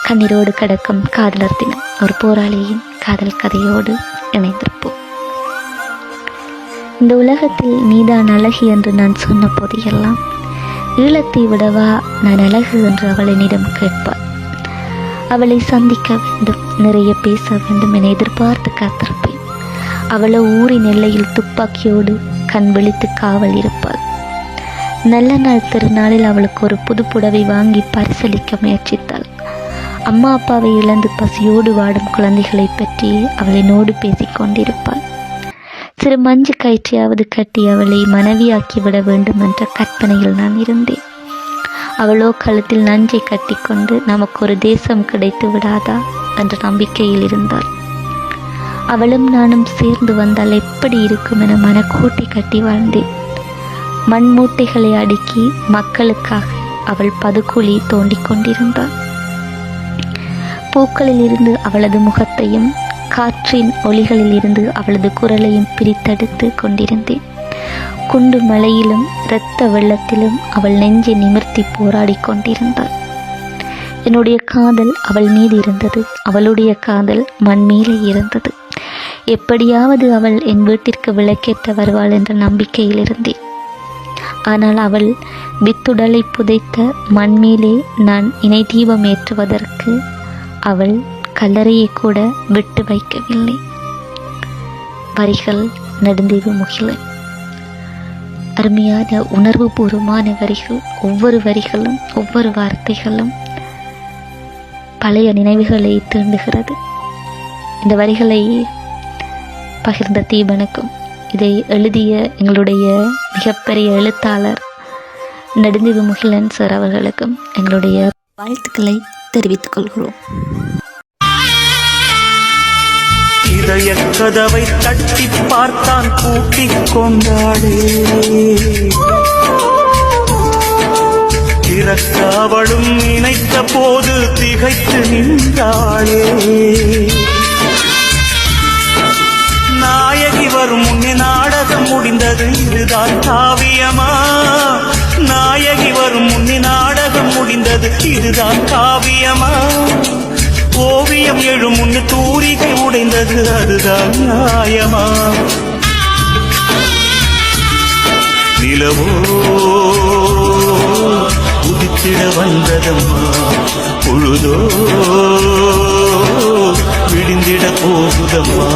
கண்ணீரோடு கிடக்கும் காதலர் தினம். ஒரு போராளியின் காதல் கதையோடு இணைந்திருப்போம். இந்த உலகத்தில் நீதான் அழகு என்று நான் சொன்ன போதையெல்லாம், ஈழத்தை விடவா நான் அழகு என்று அவள் என்னிடம் கேட்பாள். அவளை சந்திக்க வேண்டும், நிறைய பேச வேண்டும் என எதிர்பார்த்து காத்திருப்பேன். அவளோ ஊரின் எல்லையில் துப்பாக்கியோடு கண் விழித்து காவல் இருப்பாள். நல்ல நாள் திருநாளில் அவளுக்கு ஒரு புது புடவை வாங்கி பரிசளிக்க முயற்சித்தாள். அம்மா அப்பாவை இழந்து பசியோடு வாடும் குழந்தைகளை பற்றி அவள் என்னோடு பேசிக்கொண்டிருப்பாள். சிறு மஞ்சு கயிற்றையாவது கட்டி அவளை மனைவியாக்கி விட வேண்டும் என்ற கற்பனையில் நான் இருந்தேன். அவளோ கழுத்தில் நஞ்சை கட்டிக்கொண்டு நமக்கு ஒரு தேசம் கிடைத்து விடாதா என்ற நம்பிக்கையில் இருந்தாள். அவளும் நானும் சேர்ந்து வந்தால் எப்படி இருக்கும் என மனக்கூட்டி கட்டி வாழ்ந்தேன். மண் மூட்டைகளை அடுக்கி மக்களுக்காக அவள் பதுக்குழி தோண்டிக் கொண்டிருந்தாள். பூக்களில் இருந்து அவளது முகத்தையும் காற்றின் ஒளிகளில் இருந்து அவளது குரலையும் பிரித்தெடுத்து கொண்டிருந்தேன். குண்டு மலையிலும் இரத்த வெள்ளத்திலும் அவள் நெஞ்சை நிமிர்த்தி போராடி கொண்டிருந்தாள். என்னுடைய காதல் அவள் மீது இருந்தது, அவளுடைய காதல் மண் மேலே இருந்தது. எப்படியாவது அவள் என் வீட்டிற்கு விளக்கேற்ற வருவாள் என்ற நம்பிக்கையில் இருந்தேன். ஆனால் அவள் வித்துடலை புதைத்த மண்மேலே நான் இணை தீபம் ஏற்றுவதற்கு அவள் கல்லறையை கூட விட்டு வைக்கவில்லை. வரிகள் நெடுந்தீவு முகிலன். அருமையான உணர்வு பூர்வமான வரிகள். ஒவ்வொரு வரிகளும் ஒவ்வொரு வார்த்தைகளும் பழைய நினைவுகளை தூண்டுகிறது. இந்த வரிகளை பகிர்ந்த தீபனுக்கும், இதை எழுதிய எங்களுடைய மிகப்பெரிய எழுத்தாளர் நெடுந்தீவு முகிலன் சார் அவர்களுக்கும் எங்களுடைய வாழ்த்துக்களை தெரிவித்துக் கொள்கிறோம். இதய கதவை தட்டி பார்த்தான், கூட்டிக் கொண்டாளே. திறக்காவளும் நினைத்த போது திகைத்து நின்றாளே. நாயகி வரும் முன்னே நாடகம் முடிந்தது, இதுதான் காவியமா? நாயகி வரும் முன்னே நாடகம் முடிந்தது, இதுதான் காவியமா? ஓவியம் எழும் முன்னு தூரிகை உடைந்தது, அதுதான் நியாயமா? நிலவோ உதித்திட வந்ததம்மா, பொழுதோ விடிந்திட போகுதம்மா.